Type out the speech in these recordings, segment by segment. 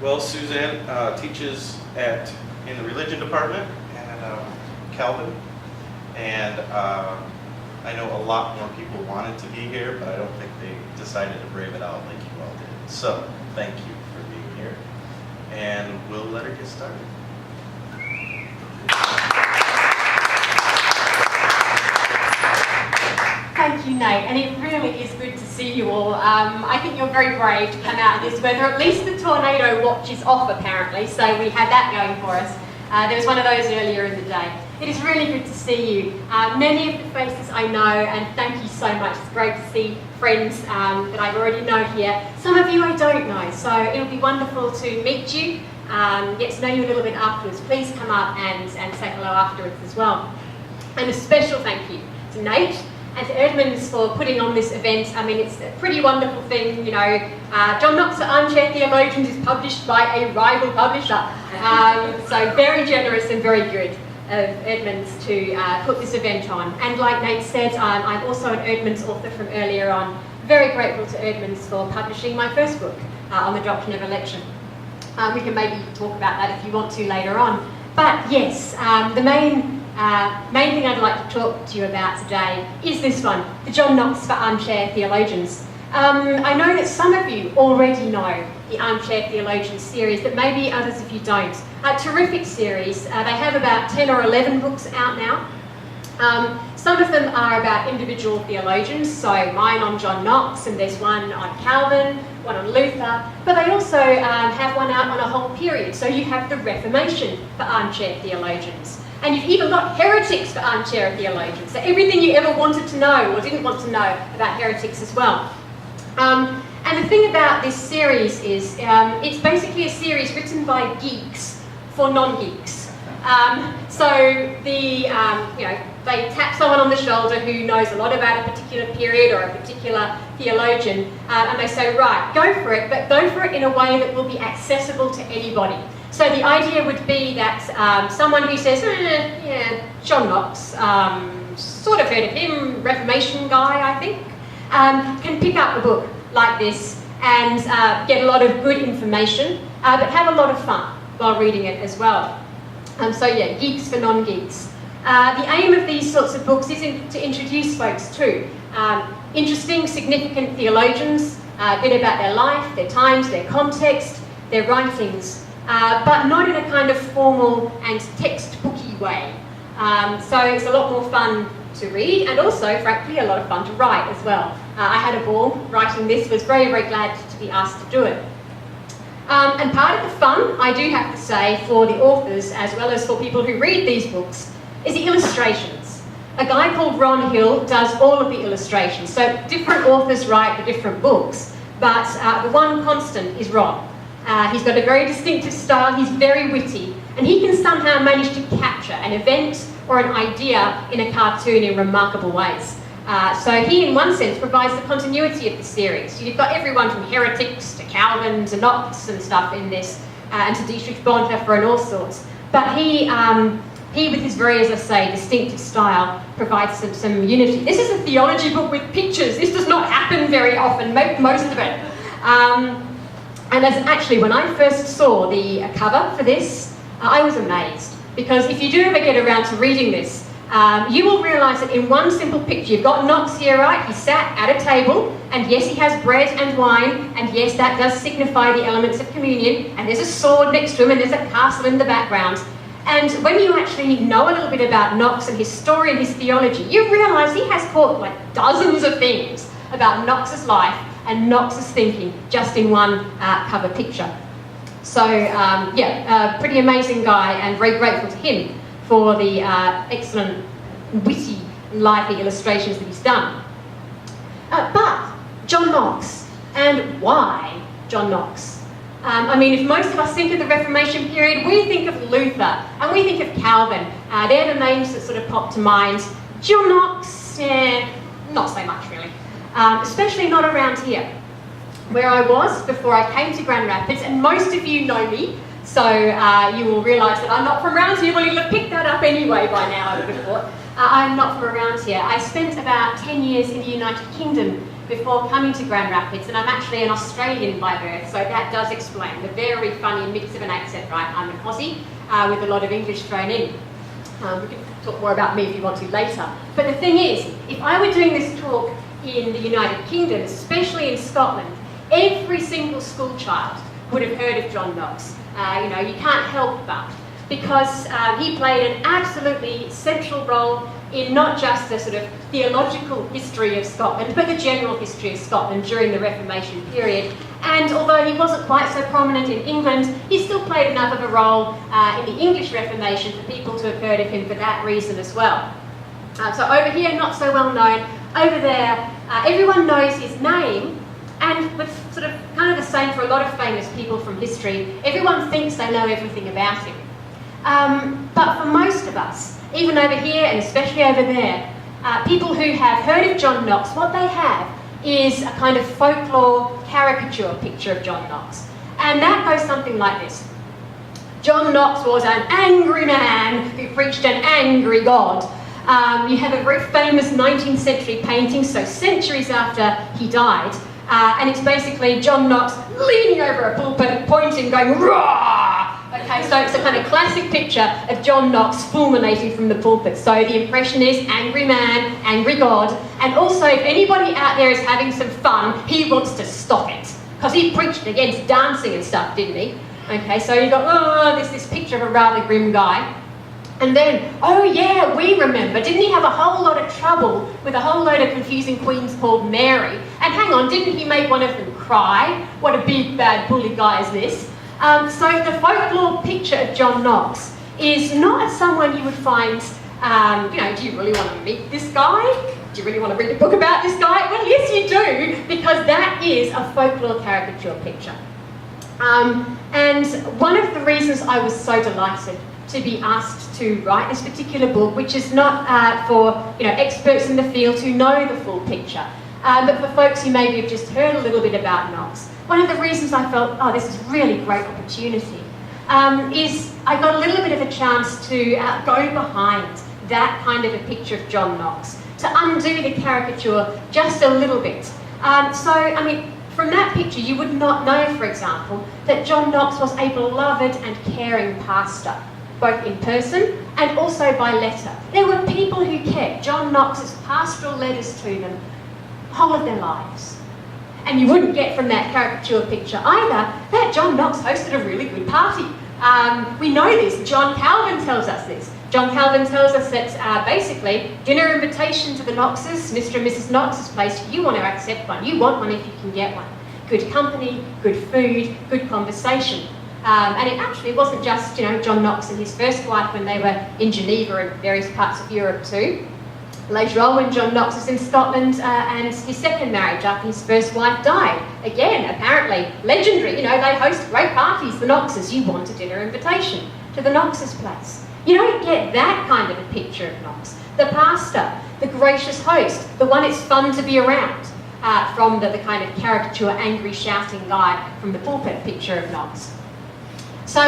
Well, Suzanne teaches in the religion department at Calvin, and I know a lot more people wanted to be here, but I don't think they decided to brave it out like you all did. So, thank you for being here, and we'll let her get started. Thank you, Nate, and it really is good to see you all. I think you're very brave to come out in this weather. At least the tornado watch is off, apparently, so we had that going for us. There was one of those earlier in the day. It is really good to see you. Many of the faces I know, and thank you so much. It's great to see friends that I already know here. Some of you I don't know, so it'll be wonderful to meet you, get to know you a little bit afterwards. Please come up and say hello afterwards as well. And a special thank you to Nate and to Eerdmans for putting on this event. I mean, it's a pretty wonderful thing, you know. John Knox for Armchair Theologians is published by a rival publisher. So very generous and very good of Eerdmans to put this event on. And like Nate said, I'm also an Eerdmans author from earlier on. Very grateful to Eerdmans for publishing my first book on the doctrine of election. We can maybe talk about that if you want to later on. But yes, the main thing I'd like to talk to you about today is this one, the John Knox for Armchair Theologians. I know that some of you already know the Armchair Theologians series, but maybe others of you don't. A terrific series. They have about 10 or 11 books out now. Some of them are about individual theologians, so mine on John Knox, and there's one on Calvin, one on Luther, but they also have one out on a whole period. So you have the Reformation for Armchair Theologians. And you've even got heretics for armchair theologians. So everything you ever wanted to know or didn't want to know about heretics as well. And the thing about this series is it's basically a series written by geeks for non-geeks. So they tap someone on the shoulder who knows a lot about a particular period or a particular theologian, and they say, right, go for it, but go for it in a way that will be accessible to anybody. So the idea would be that someone who says, yeah, John Knox, sort of heard of him, Reformation guy, I think, can pick up a book like this and get a lot of good information, but have a lot of fun while reading it as well. So yeah, geeks for non-geeks. The aim of these sorts of books is to introduce folks to interesting, significant theologians, a bit about their life, their times, their context, their writings, but not in a kind of formal and textbooky way. So it's a lot more fun to read, and also, frankly, a lot of fun to write as well. I had a ball writing this, was very, very glad to be asked to do it. And part of the fun, I do have to say, for the authors, as well as for people who read these books, is the illustrations. A guy called Ron Hill does all of the illustrations. So different authors write the different books, but the one constant is Ron. He's got a very distinctive style, he's very witty, and he can somehow manage to capture an event or an idea in a cartoon in remarkable ways. So he, in one sense, provides the continuity of the series. You've got everyone from heretics to Calvin to Knox and stuff in this, and to Dietrich Bonhoeffer and all sorts. But he, with his very, as I say, distinctive style, provides some unity. This is a theology book with pictures. This does not happen very often, most of it. And as actually, when I first saw the cover for this, I was amazed. Because if you do ever get around to reading this, you will realise that in one simple picture, you've got Knox here, right? He sat at a table, and yes, he has bread and wine, and yes, that does signify the elements of communion, and there's a sword next to him, and there's a castle in the background. And when you actually know a little bit about Knox and his story and his theology, you realise he has caught like dozens of things about Knox's life and Knox's thinking just in one cover picture. So pretty amazing guy, and very grateful to him for the excellent, witty, lively illustrations that he's done. But John Knox, and why John Knox? I mean, if most of us think of the Reformation period, we think of Luther, and we think of Calvin. They're the names that sort of pop to mind. John Knox, not so much really. Especially not around here, where I was before I came to Grand Rapids, and most of you know me, so you will realise that I'm not from around here. Well, you'll have picked that up anyway by now, I would have thought. I'm not from around here. I spent about 10 years in the United Kingdom before coming to Grand Rapids, and I'm actually an Australian by birth, so that does explain the very funny mix of an accent, right? I'm an Aussie with a lot of English thrown in. We can talk more about me if you want to later. But the thing is, if I were doing this talk in the United Kingdom, especially in Scotland, every single school child would have heard of John Knox. You can't help but, because he played an absolutely central role in not just the sort of theological history of Scotland, but the general history of Scotland during the Reformation period. And although he wasn't quite so prominent in England, he still played enough of a role in the English Reformation for people to have heard of him for that reason as well. So over here, not so well known. Over there, everyone knows his name, and with sort of kind of the same for a lot of famous people from history, everyone thinks they know everything about him. But for most of us, even over here and especially over there, people who have heard of John Knox, what they have is a kind of folklore caricature picture of John Knox. And that goes something like this. John Knox was an angry man who preached an angry God. You have a very famous 19th century painting, so centuries after he died, and it's basically John Knox leaning over a pulpit, pointing, going, "Rah!" Okay, so it's a kind of classic picture of John Knox fulminating from the pulpit. So the impression is angry man, angry God, and also if anybody out there is having some fun, he wants to stop it, because he preached against dancing and stuff, didn't he? Okay, so you've got, there's this picture of a rather grim guy. And then, oh yeah, we remember, didn't he have a whole lot of trouble with a whole load of confusing queens called Mary? And hang on, didn't he make one of them cry? What a big bad bully guy is this? So the folklore picture of John Knox is not as someone you would find, do you really want to meet this guy? Do you really want to read a book about this guy? Well, yes you do, because that is a folklore caricature picture. And one of the reasons I was so delighted to be asked to write this particular book, which is not for experts in the field who know the full picture, but for folks who maybe have just heard a little bit about Knox. One of the reasons I felt, this is a really great opportunity, is I got a little bit of a chance to go behind that kind of a picture of John Knox, to undo the caricature just a little bit. From that picture you would not know, for example, that John Knox was a beloved and caring pastor, both in person and also by letter. There were people who kept John Knox's pastoral letters to them the whole of their lives. And you wouldn't get from that caricature picture either that John Knox hosted a really good party. We know this. John Calvin tells us this. John Calvin tells us that basically dinner invitation to the Knoxes, Mr. and Mrs. Knox's place, you want to accept one. You want one if you can get one. Good company, good food, good conversation. And it actually wasn't just, John Knox and his first wife when they were in Geneva and various parts of Europe too. Later on, when John Knox was in Scotland and his second marriage after his first wife died, again, apparently legendary, they host great parties, the Knoxes. You want a dinner invitation to the Knoxes' place. You don't get that kind of a picture of Knox. The pastor, the gracious host, the one it's fun to be around, from the kind of caricature, angry, shouting guy from the pulpit picture of Knox. So,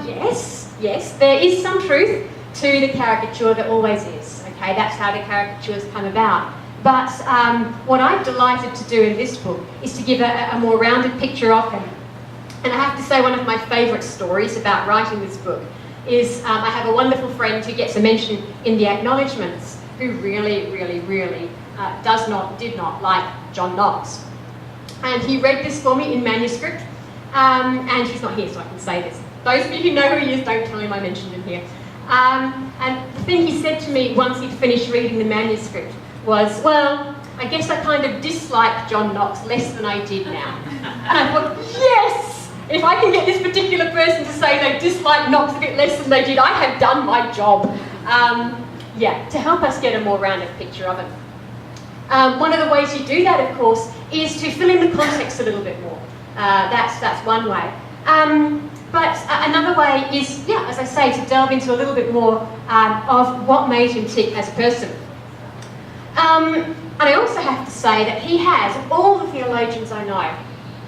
yes, there is some truth to the caricature, there always is. Okay, that's how the caricatures come about. But what I'm delighted to do in this book is to give a more rounded picture of him. And I have to say, one of my favourite stories about writing this book is I have a wonderful friend who gets a mention in the acknowledgements who really did not like John Knox. And he read this for me in manuscript, and he's not here so I can say this. Those of you who know who he is, don't tell him I mentioned him here. And the thing he said to me once he'd finished reading the manuscript was, well, I guess I kind of dislike John Knox less than I did now. And I thought, yes! If I can get this particular person to say they dislike Knox a bit less than they did, I have done my job. To help us get a more rounded picture of it. One of the ways you do that, of course, is to fill in the context a little bit more. That's one way. But another way is, as I say, to delve into a little bit more of what made him tick as a person. And I also have to say that he has, of all the theologians I know,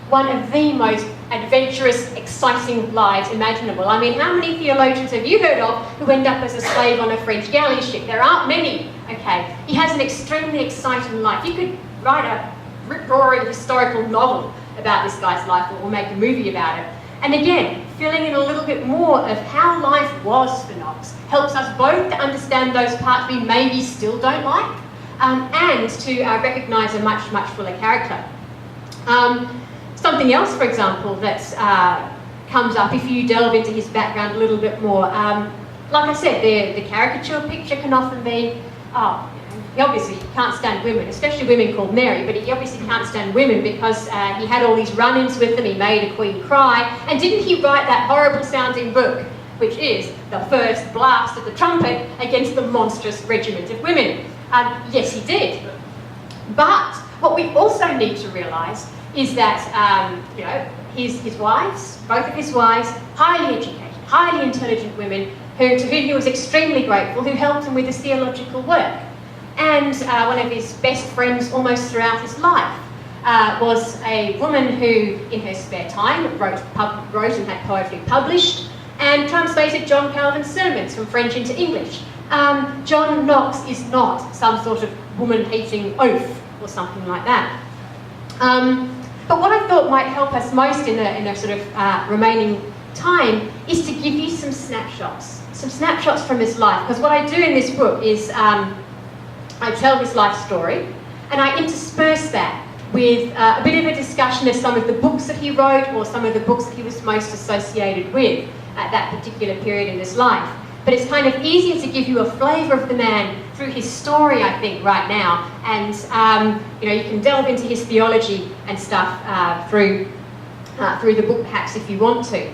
one of the most adventurous, exciting lives imaginable. I mean, how many theologians have you heard of who end up as a slave on a French galley ship? There aren't many, okay? He has an extremely exciting life. You could write a rip-roaring historical novel about this guy's life, or make a movie about it. And again, filling in a little bit more of how life was for Knox helps us both to understand those parts we maybe still don't like, and to recognise a much, much fuller character. Something else, for example, that comes up if you delve into his background a little bit more. Like I said, the caricature picture can often be, he obviously can't stand women, especially women called Mary, but he obviously can't stand women because he had all these run-ins with them, he made a queen cry, and didn't he write that horrible sounding book, which is the first blast of the trumpet against the monstrous regiment of women? Yes, he did. But what we also need to realise is that, his wives, both of his wives, highly educated, highly intelligent women, to whom he was extremely grateful, who helped him with his theological work. And one of his best friends almost throughout his life was a woman who, in her spare time, wrote and had poetry published and translated John Calvin's sermons from French into English. John Knox is not some sort of woman-hating oaf or something like that. But what I thought might help us most in a sort of remaining time is to give you some snapshots from his life. Because what I do in this book is I tell his life story and I intersperse that with a bit of a discussion of some of the books that he wrote or some of the books that he was most associated with at that particular period in his life. But it's kind of easier to give you a flavour of the man through his story, I think, right now. And, you can delve into his theology and stuff through the book, perhaps, if you want to.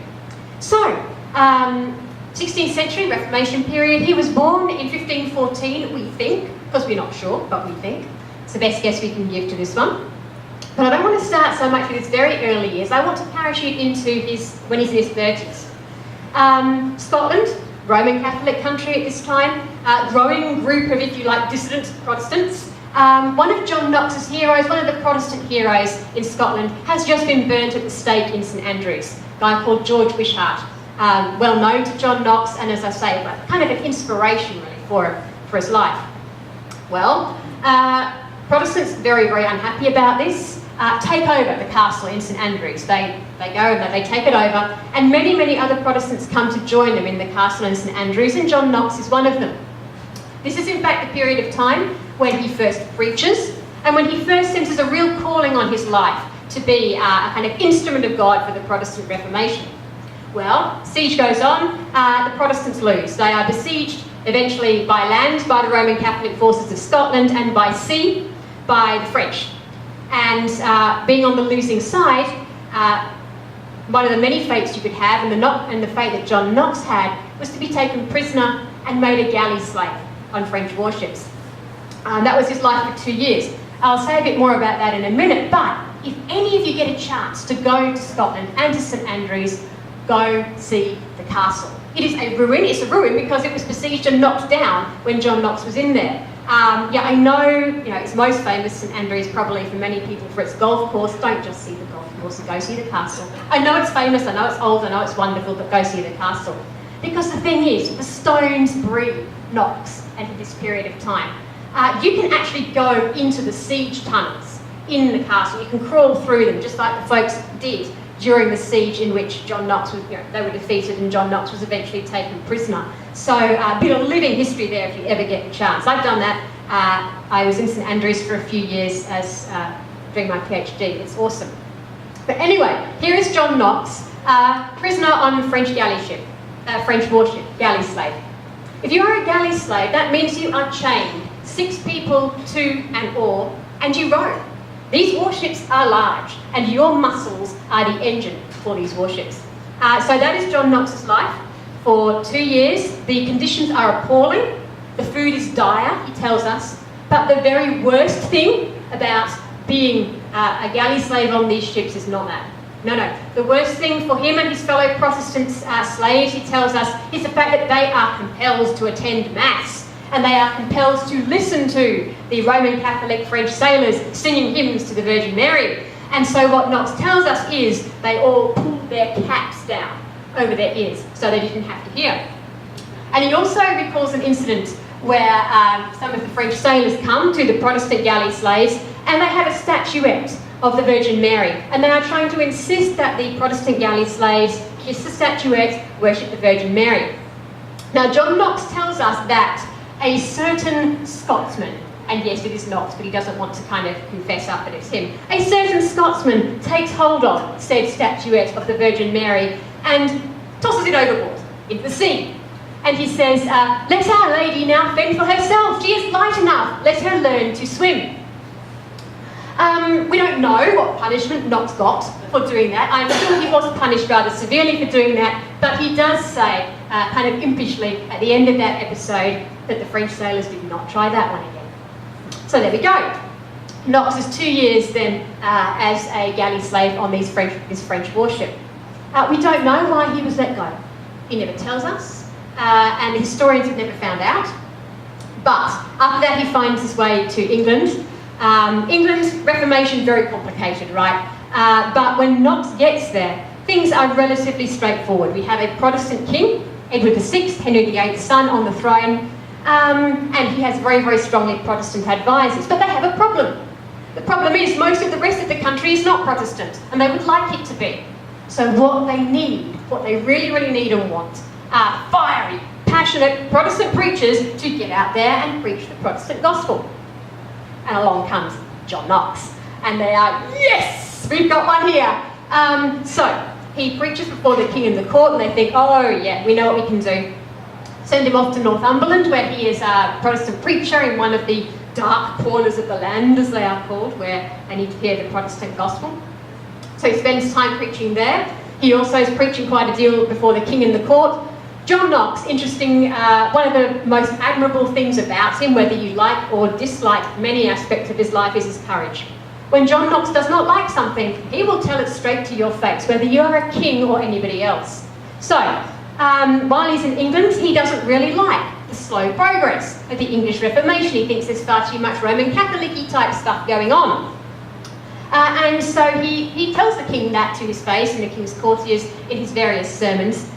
So, 16th century, Reformation period. He was born in 1514, we think, because we're not sure, but we think. It's the best guess we can give to this one. But I don't want to start so much with his very early years. I want to parachute into when he's in his 30s. Scotland, Roman Catholic country at this time, growing group of, if you like, dissident Protestants. One of John Knox's heroes, one of the Protestant heroes in Scotland, has just been burnt at the stake in St Andrews, a guy called George Wishart, well known to John Knox, and as I say, kind of an inspiration really for his life. Well, Protestants, very, very unhappy about this, take over the castle in St Andrews. They go and they take it over, and many, many other Protestants come to join them in the castle in St Andrews, and John Knox is one of them. This is in fact the period of time when he first preaches, and when he first senses a real calling on his life to be a kind of instrument of God for the Protestant Reformation. Well, siege goes on, the Protestants lose. They are besieged eventually by land by the Roman Catholic forces of Scotland, and by sea by the French. And being on the losing side, one of the many fates you could have, and the fate that John Knox had, was to be taken prisoner and made a galley slave on French warships. That was his life for 2 years. I'll say a bit more about that in a minute, but if any of you get a chance to go to Scotland and to St Andrews, go see the castle. It is a ruin. It's a ruin because it was besieged and knocked down when John Knox was in there. I know, it's most famous, St Andrews, probably for many people, for its golf course. Don't just see the golf course and go see the castle. I know it's famous, I know it's old, I know it's wonderful, but go see the castle. Because the thing is, the stones breathe Knox and this period of time. You can actually go into the siege tunnels in the castle. You can crawl through them, just like the folks did during the siege in which John Knox was, they were defeated and John Knox was eventually taken prisoner. So a bit of living history there if you ever get the chance. I've done that. I was in St Andrews for a few years doing my PhD. It's awesome. But anyway, here is John Knox, prisoner on a French galley ship, French warship, galley slave. If you are a galley slave, that means you are chained 6 people to an oar and you row. These warships are large, and your muscles are the engine for these warships. So that is John Knox's life for 2 years. The conditions are appalling. The food is dire, he tells us. But the very worst thing about being a galley slave on these ships is not that. No. The worst thing for him and his fellow Protestant slaves, he tells us, is the fact that they are compelled to attend Mass. And they are compelled to listen to the Roman Catholic French sailors singing hymns to the Virgin Mary. And so what Knox tells us is they all pulled their caps down over their ears so they didn't have to hear. And he also recalls an incident where some of the French sailors come to the Protestant galley slaves and they have a statuette of the Virgin Mary, and they are trying to insist that the Protestant galley slaves kiss the statuette, worship the Virgin Mary. Now, John Knox tells us that a certain Scotsman, and yes, it is Knox, but he doesn't want to kind of confess up that it's him, a certain Scotsman takes hold of said statuette of the Virgin Mary and tosses it overboard into the sea. And he says, let our lady now fend for herself. She is light enough. Let her learn to swim. We don't know what punishment Knox got for doing that. I'm sure he was punished rather severely for doing that, but he does say, kind of impishly, at the end of that episode, that the French sailors did not try that one again. So there we go. Knox is 2 years then as a galley slave on this French warship. We don't know why he was let go. He never tells us, and the historians have never found out. But after that, he finds his way to England. England's Reformation, very complicated, right? But when Knox gets there, things are relatively straightforward. We have a Protestant king, Edward VI, Henry VIII's son, on the throne, and he has very, very strongly Protestant advisors. But they have a problem. The problem is most of the rest of the country is not Protestant, and they would like it to be. So what they need, what they really, really need and want, are fiery, passionate Protestant preachers to get out there and preach the Protestant gospel. And along comes John Knox. And they are, yes, we've got one here. So he preaches before the king and the court, and they think, oh yeah, we know what we can do. Send him off to Northumberland, where he is a Protestant preacher in one of the dark corners of the land, as they are called, where they need to hear the Protestant gospel. So he spends time preaching there. He also is preaching quite a deal before the king and the court. John Knox, interesting, one of the most admirable things about him, whether you like or dislike many aspects of his life, is his courage. When John Knox does not like something, he will tell it straight to your face, whether you're a king or anybody else. So, while he's in England, he doesn't really like the slow progress of the English Reformation. He thinks there's far too much Roman Catholic-y type stuff going on. And so he tells the king that to his face, and the king's courtiers in his various sermons.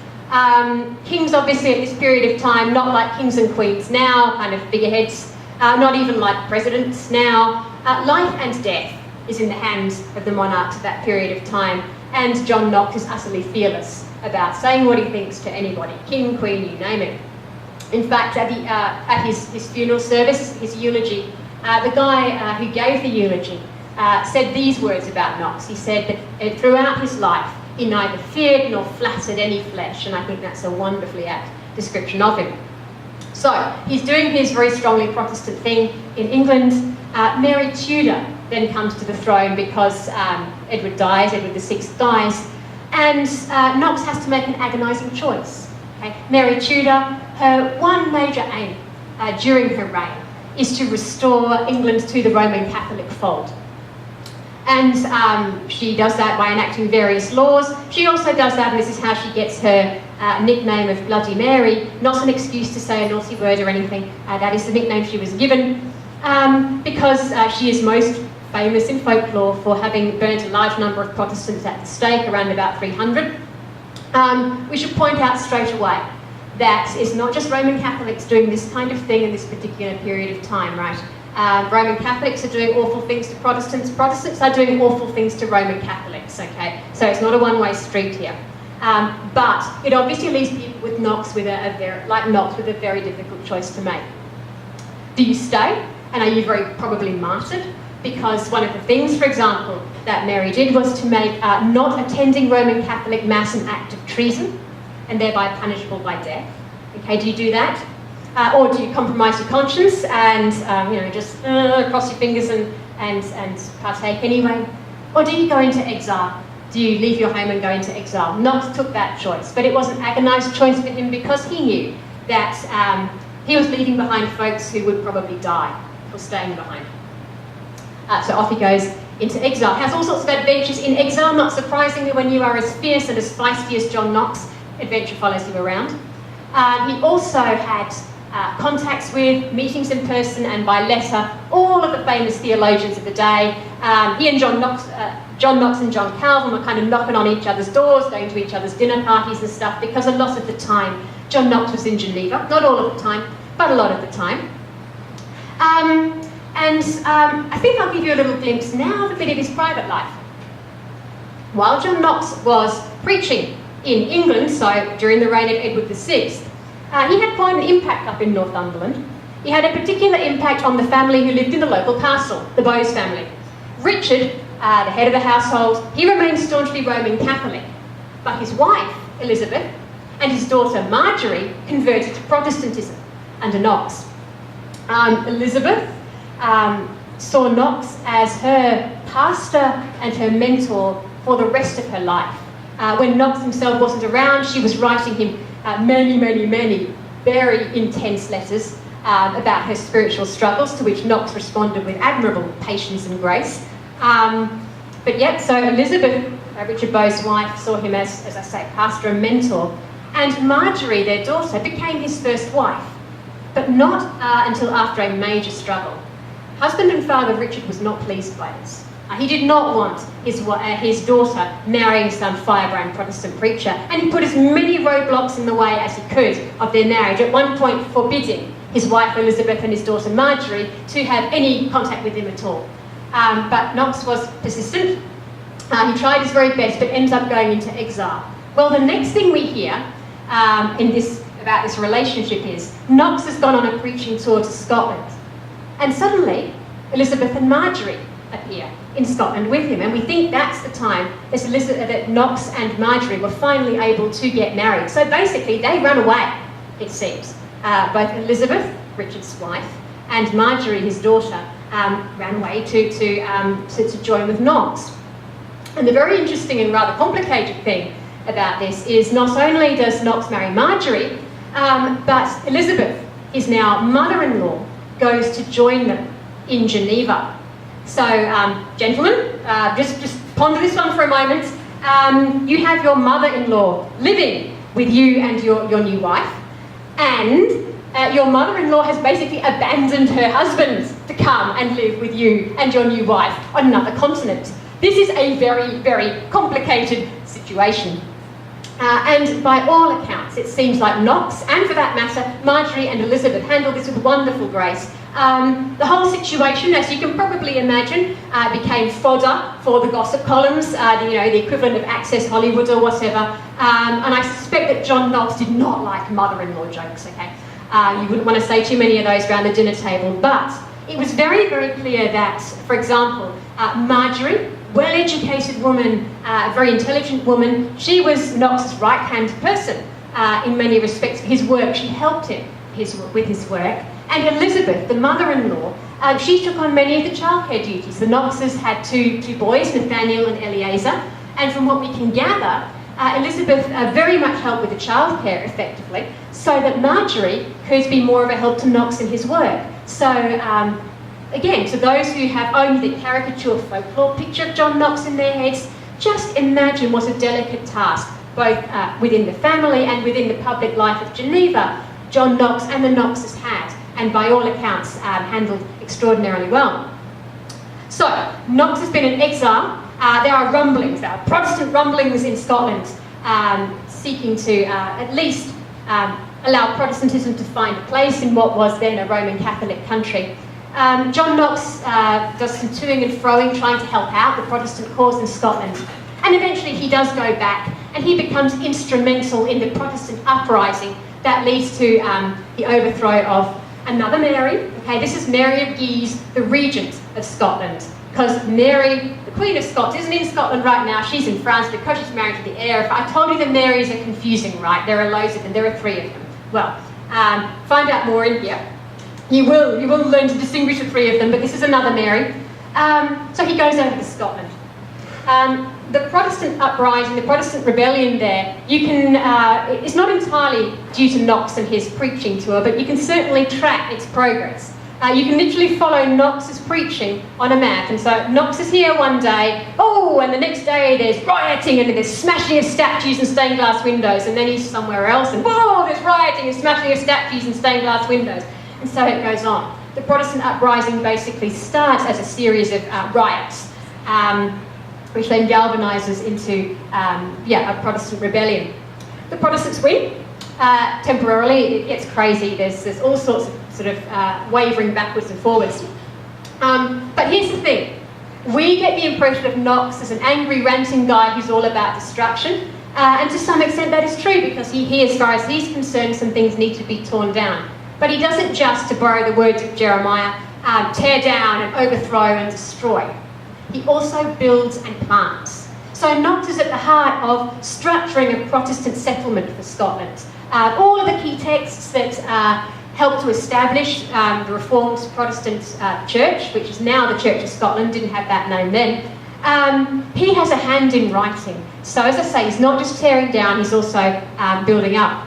Kings, obviously, at this period of time, not like kings and queens now, kind of figureheads, not even like presidents now. Life and death is in the hands of the monarchs at that period of time, and John Knox is utterly fearless about saying what he thinks to anybody, king, queen, you name it. In fact, at his funeral service, his eulogy, the guy who gave the eulogy said these words about Knox. He said that throughout his life, he neither feared nor flattered any flesh, and I think that's a wonderfully apt description of him. So, he's doing his very strongly Protestant thing in England. Mary Tudor then comes to the throne because Edward VI dies, and Knox has to make an agonising choice. Okay? Mary Tudor, her one major aim during her reign is to restore England to the Roman Catholic fold. And she does that by enacting various laws. She also does that, and this is how she gets her nickname of Bloody Mary, not an excuse to say a naughty word or anything. That is the nickname she was given because she is most famous in folklore for having burnt a large number of Protestants at the stake, around about 300. We should point out straight away that it's not just Roman Catholics doing this kind of thing in this particular period of time, right? Roman Catholics are doing awful things to Protestants. Protestants are doing awful things to Roman Catholics, okay? So it's not a one-way street here. But it obviously leaves people with Knox with a very difficult choice to make. Do you stay? And are you very probably martyred? Because one of the things, for example, that Mary did was to make not attending Roman Catholic Mass an act of treason, and thereby punishable by death. Okay, do you do that? Or do you compromise your conscience and just cross your fingers and partake anyway? Or do you go into exile? Do you leave your home and go into exile? Knox took that choice, but it was an agonised choice for him because he knew that he was leaving behind folks who would probably die for staying behind. So off he goes into exile. Has all sorts of adventures in exile. Not surprisingly, when you are as fierce and as feisty as John Knox, adventure follows you around. He also had contacts with, meetings in person and by letter, all of the famous theologians of the day. He and John Knox and John Calvin were kind of knocking on each other's doors, going to each other's dinner parties and stuff, because a lot of the time John Knox was in Geneva. Not all of the time, but a lot of the time. And I think I'll give you a little glimpse now of a bit of his private life. While John Knox was preaching in England, so during the reign of Edward VI, he had quite an impact up in Northumberland. He had a particular impact on the family who lived in the local castle, the Bowes family. Richard, the head of the household, he remained staunchly Roman Catholic, but his wife, Elizabeth, and his daughter, Marjorie, converted to Protestantism under Knox. Elizabeth saw Knox as her pastor and her mentor for the rest of her life. When Knox himself wasn't around, she was writing him many very intense letters about her spiritual struggles, to which Knox responded with admirable patience and grace. So Elizabeth, Richard Bowes' wife, saw him as I say, pastor and mentor. And Marjorie, their daughter, became his first wife, but not until after a major struggle. Husband and father Richard was not pleased by this. He did not want his daughter marrying some firebrand Protestant preacher, and he put as many roadblocks in the way as he could of their marriage, at one point forbidding his wife Elizabeth and his daughter Marjorie to have any contact with him at all. But Knox was persistent. He tried his very best, but ends up going into exile. Well, the next thing we hear about this relationship is Knox has gone on a preaching tour to Scotland, and suddenly Elizabeth and Marjorie appear in Scotland with him, and we think that's the time that Knox and Marjorie were finally able to get married. So basically they run away, it seems. Both Elizabeth, Richard's wife, and Marjorie, his daughter, ran away to join with Knox. And the very interesting and rather complicated thing about this is not only does Knox marry Marjorie, but Elizabeth, his now mother-in-law, goes to join them in Geneva. So, gentlemen, just ponder this one for a moment. You have your mother-in-law living with you and your new wife, and your mother-in-law has basically abandoned her husband to come and live with you and your new wife on another continent. This is a very complicated situation. And by all accounts, it seems like Knox, and for that matter, Marjorie and Elizabeth, handled this with wonderful grace. The whole situation, as you can probably imagine, became fodder for the gossip columns, the equivalent of Access Hollywood or whatever. And I suspect that John Knox did not like mother-in-law jokes, okay? You wouldn't want to say too many of those around the dinner table, but it was very clear that, for example, Marjorie, well-educated woman, a very intelligent woman, she was Knox's right-hand person in many respects of his work. She helped him with his work. And Elizabeth, the mother-in-law, she took on many of the childcare duties. The Knoxes had two boys, Nathaniel and Eleazar, and from what we can gather, Elizabeth very much helped with the childcare effectively, so that Marjorie could be more of a help to Knox in his work. So, again, to those who have only the caricature folklore picture of John Knox in their heads, just imagine what a delicate task, both within the family and within the public life of Geneva, John Knox and the Knoxes had, and by all accounts handled extraordinarily well. So, Knox has been in exile. There are rumblings, there are Protestant rumblings in Scotland seeking to at least allow Protestantism to find a place in what was then a Roman Catholic country. John Knox does some toing and froing trying to help out the Protestant cause in Scotland, and eventually he does go back and he becomes instrumental in the Protestant uprising that leads to the overthrow of another Mary. Okay, this is Mary of Guise, the regent of Scotland, because Mary, the Queen of Scots, isn't in Scotland right now. She's in France because she's married to the heir. If I told you the Marys are confusing, right? There are loads of them. There are 3 of them. Well, find out more in here. You will learn to distinguish the 3 of them, but this is another Mary. So he goes over to Scotland. The Protestant uprising, the Protestant rebellion there, you can, it's not entirely due to Knox and his preaching tour, but you can certainly track its progress. You can literally follow Knox's preaching on a map, and so Knox is here one day, and the next day there's rioting and there's smashing of statues and stained glass windows, and then he's somewhere else and there's rioting and smashing of statues and stained glass windows, and so it goes on. The Protestant uprising basically starts as a series of riots, which then galvanises into a Protestant rebellion. The Protestants win. Temporarily, it gets crazy. There's all sorts of sort of wavering backwards and forwards. But here's the thing. We get the impression of Knox as an angry, ranting guy who's all about destruction. And to some extent that is true, because he, as far as he's concerned, some things need to be torn down. But he doesn't just, to borrow the words of Jeremiah, tear down and overthrow and destroy. He also builds and plants. So Knox is at the heart of structuring a Protestant settlement for Scotland. All of the key texts that helped to establish the Reformed Protestant Church, which is now the Church of Scotland, didn't have that name then. He has a hand in writing. So as I say, he's not just tearing down, he's also building up.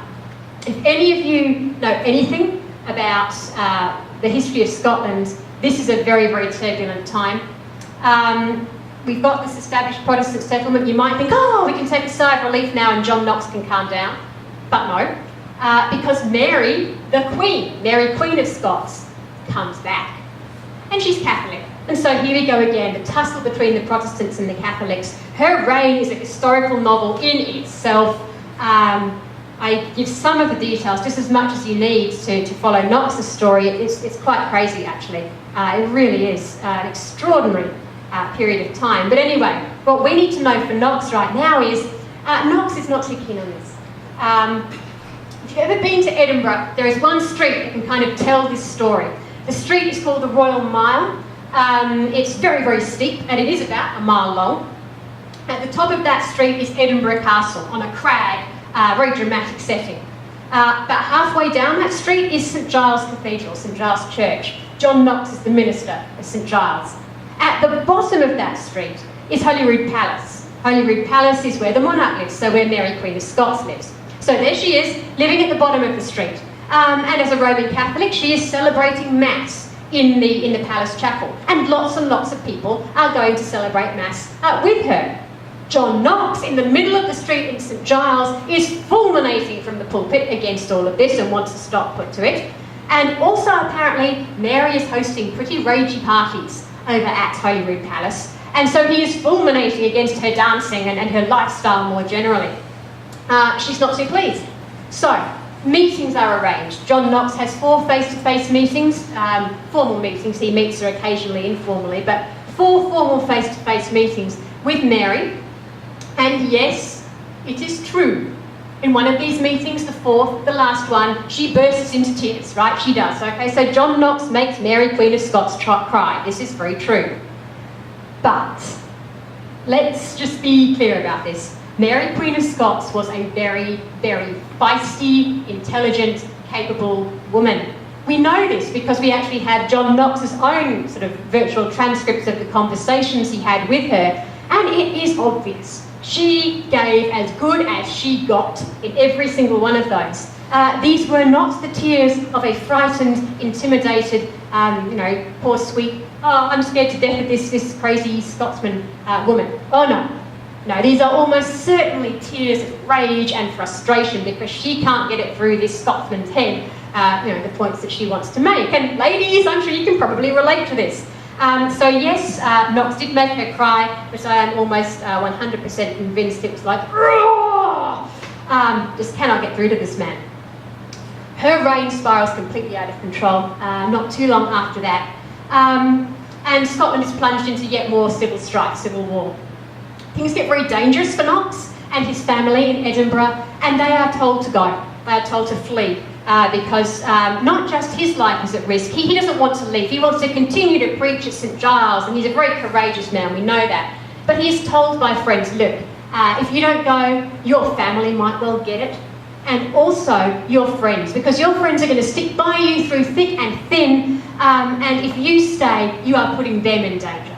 If any of you know anything about the history of Scotland, this is a very, very turbulent time. We've got this established Protestant settlement. You might think, oh, we can take a sigh of relief now and John Knox can calm down. But no, because Mary, the Queen, Mary Queen of Scots, comes back. And she's Catholic. And so here we go again, the tussle between the Protestants and the Catholics. Her reign is a historical novel in itself. I give some of the details, just as much as you need to follow Knox's story. It's quite crazy, actually. It really is an extraordinary period of time. But anyway, what we need to know for Knox right now is Knox is not too keen on this. If you've ever been to Edinburgh, there is one street that can kind of tell this story. The street is called the Royal Mile. It's very, very steep, and it is about a mile long. At the top of that street is Edinburgh Castle on a crag, very dramatic setting. About halfway down that street is St Giles Cathedral, St Giles Church. John Knox is the minister of St Giles. At the bottom of that street is Holyrood Palace. Holyrood Palace is where the monarch lives, so where Mary Queen of Scots lives. So there she is, living at the bottom of the street. And as a Roman Catholic, she is celebrating Mass in the Palace Chapel. And lots of people are going to celebrate Mass with her. John Knox, in the middle of the street in St Giles, is fulminating from the pulpit against all of this and wants a stop put to it. And also, apparently, Mary is hosting pretty ragey parties over at Holyrood Palace. And so he is fulminating against her dancing and her lifestyle more generally. She's not too pleased. So, meetings are arranged. John Knox has 4 face-to-face meetings, formal meetings. He meets her occasionally informally, but 4 formal face-to-face meetings with Mary. And yes, it is true. In one of these meetings, the 4th, the last one, she bursts into tears, right? She does, okay? So John Knox makes Mary Queen of Scots cry. This is very true. But let's just be clear about this. Mary Queen of Scots was a very, very feisty, intelligent, capable woman. We know this because we actually have John Knox's own sort of virtual transcripts of the conversations he had with her, and it is obvious. She gave as good as she got in every single one of those. These were not the tears of a frightened, intimidated, poor sweet, oh, I'm scared to death of this crazy Scotsman woman. Oh no. No, these are almost certainly tears of rage and frustration because she can't get it through this Scotsman's head, the points that she wants to make. And ladies, I'm sure you can probably relate to this. So yes, Knox did make her cry, but I am almost 100% convinced it was like, just cannot get through to this man. Her reign spirals completely out of control, not too long after that. And Scotland is plunged into yet more civil strife, civil war. Things get very dangerous for Knox and his family in Edinburgh, and they are told to go. They are told to flee because not just his life is at risk. He doesn't want to leave. He wants to continue to preach at St Giles, and he's a very courageous man, we know that. But he is told by friends, look, if you don't go, your family might well get it, and also your friends, because your friends are going to stick by you through thick and thin, and if you stay, you are putting them in danger.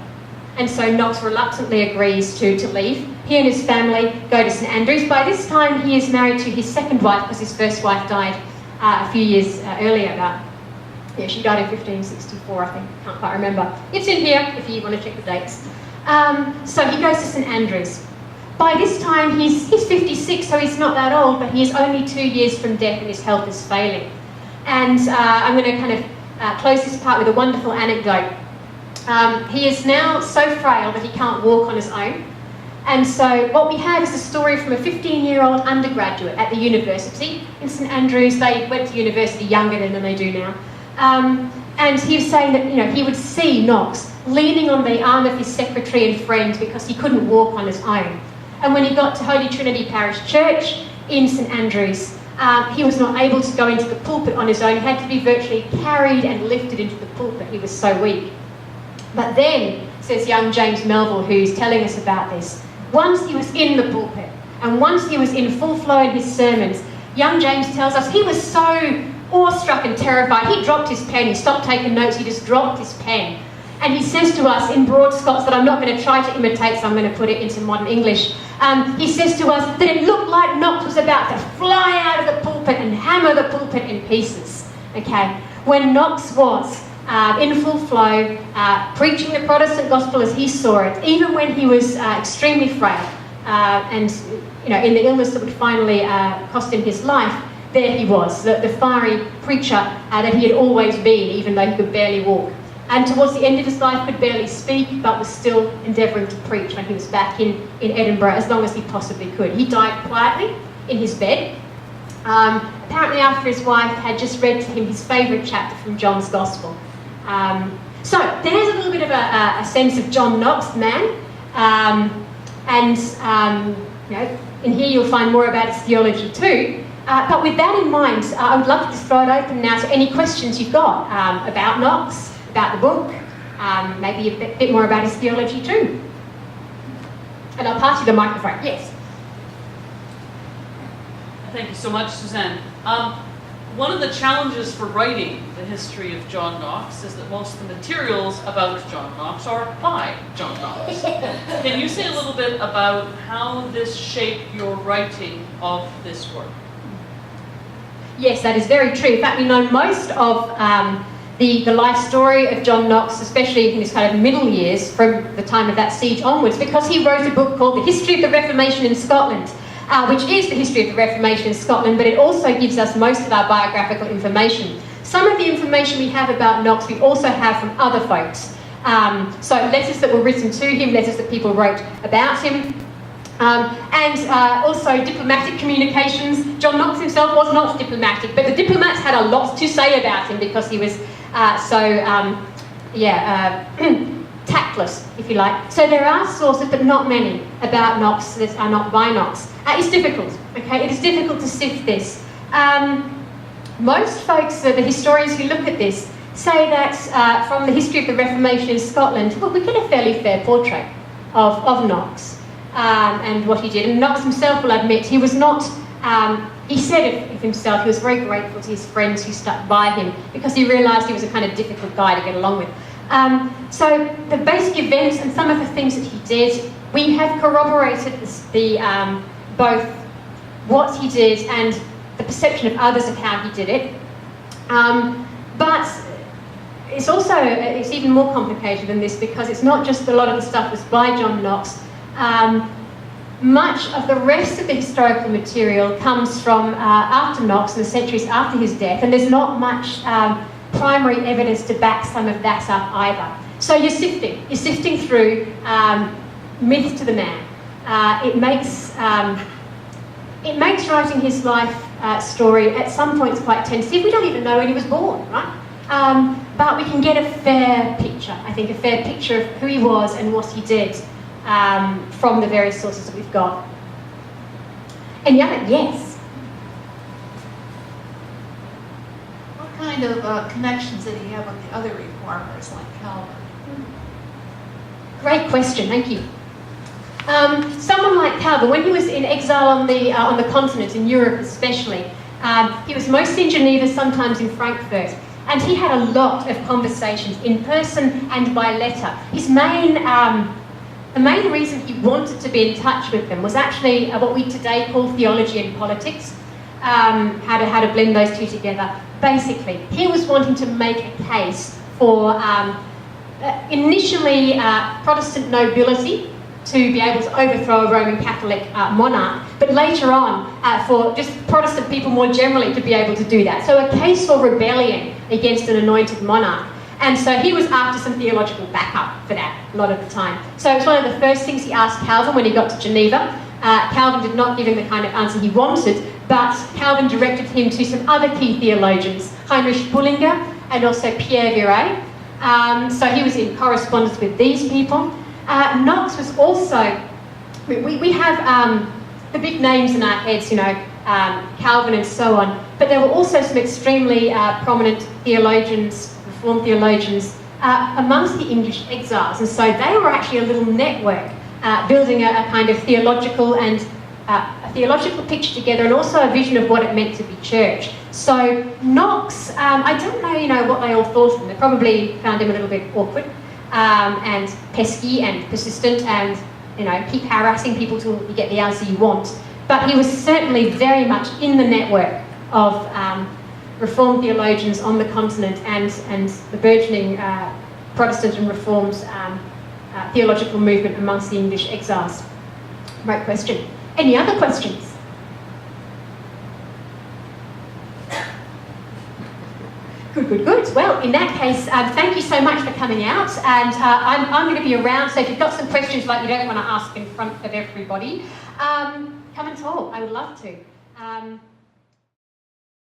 And so Knox reluctantly agrees to leave. He and his family go to St Andrews. By this time, he is married to his second wife because his first wife died a few years earlier. She died in 1564, I think. Can't quite remember. It's in here if you want to check the dates. So he goes to St Andrews. By this time, he's 56, so he's not that old, but he is only 2 years from death and his health is failing. And I'm going to kind of close this part with a wonderful anecdote. He is now so frail that he can't walk on his own. And so what we have is a story from a 15-year-old undergraduate at the university in St Andrews. They went to university younger than they do now. And he was saying that, you know, he would see Knox leaning on the arm of his secretary and friend because he couldn't walk on his own. And when he got to Holy Trinity Parish Church in St Andrews, he was not able to go into the pulpit on his own. He had to be virtually carried and lifted into the pulpit. He was so weak. But then, says young James Melville, who's telling us about this, once he was in the pulpit and once he was in full flow in his sermons, young James tells us he was so awestruck and terrified. He dropped his pen. He stopped taking notes. He just dropped his pen. And he says to us in broad Scots that I'm not going to try to imitate, so I'm going to put it into modern English. He says to us that it looked like Knox was about to fly out of the pulpit and hammer the pulpit in pieces. Okay, when Knox was in full flow, preaching the Protestant gospel as he saw it, even when he was extremely frail and, you know, in the illness that would finally cost him his life, there he was, the fiery preacher that he had always been, even though he could barely walk. And towards the end of his life could barely speak, but was still endeavouring to preach when he was back in Edinburgh as long as he possibly could. He died quietly in his bed, apparently after his wife had just read to him his favourite chapter from John's Gospel. So there's a little bit of a sense of John Knox, the man, you know, in here you'll find more about his theology too. But with that in mind, I would love to just throw it open now to any questions you've got about Knox, about the book, maybe a bit more about his theology too. And I'll pass you the microphone. Yes. Thank you so much, Suzanne. One of the challenges for writing the history of John Knox is that most of the materials about John Knox are by John Knox. Can you say a little bit about how this shaped your writing of this work? Yes, that is very true. In fact, we know most of the life story of John Knox, especially in his kind of middle years from the time of that siege onwards, because he wrote a book called The History of the Reformation in Scotland, which is the history of the Reformation in Scotland, but it also gives us most of our biographical information. Some of the information we have about Knox we also have from other folks. So letters that were written to him, letters that people wrote about him, and also diplomatic communications. John Knox himself was not diplomatic, but the diplomats had a lot to say about him because he was tactless, if you like. So there are sources, but not many, about Knox that are not by Knox. It's difficult, okay? It is difficult to sift this. Most folks, the historians who look at this, say that from the history of the Reformation in Scotland, well, we get a fairly fair portrait of Knox and what he did. And Knox himself will admit he was not... he said of himself he was very grateful to his friends who stuck by him because he realised he was a kind of difficult guy to get along with. So the basic events and some of the things that he did, we have corroborated both what he did and the perception of others of how he did it. But it's even more complicated than this because it's not just a lot of the stuff was by John Knox. Much of the rest of the historical material comes from after Knox and the centuries after his death, and there's not much primary evidence to back some of that up either. So you're sifting through myth to the man. It makes writing his life story at some points quite tentative. We don't even know when he was born, right? But we can get a fair picture, I think, a fair picture of who he was and what he did from the various sources that we've got. And yes? What kind of connections did he have with the other reformers like Calvin? Great question, thank you. Someone like Calvin, when he was in exile on the continent, in Europe especially, he was mostly in Geneva, sometimes in Frankfurt, and he had a lot of conversations in person and by letter. The main reason he wanted to be in touch with them was actually what we today call theology and politics, how to blend those two together. Basically, he was wanting to make a case for initially Protestant nobility to be able to overthrow a Roman Catholic monarch, but later on for just Protestant people more generally to be able to do that. So a case for rebellion against an anointed monarch. And so he was after some theological backup for that a lot of the time. So it's one of the first things he asked Calvin when he got to Geneva. Calvin did not give him the kind of answer he wanted, but Calvin directed him to some other key theologians, Heinrich Bullinger and also Pierre Viret. So he was in correspondence with these people. Knox was also, we have the big names in our heads, you know, Calvin and so on, but there were also some extremely prominent theologians, Reformed theologians, amongst the English exiles, and so they were actually a little network, building a kind of theological and a theological picture together, and also a vision of what it meant to be church. So Knox, I don't know, you know, what they all thought of him. They probably found him a little bit awkward and pesky and persistent, and you know, keep harassing people till you get the answer you want. But he was certainly very much in the network of Reformed theologians on the continent and the burgeoning Protestant and Reformed theological movement amongst the English exiles. Great question. Any other questions? Good. Well, in that case, thank you so much for coming out, and I'm going to be around, so if you've got some questions like you don't want to ask in front of everybody, come and talk. I would love to.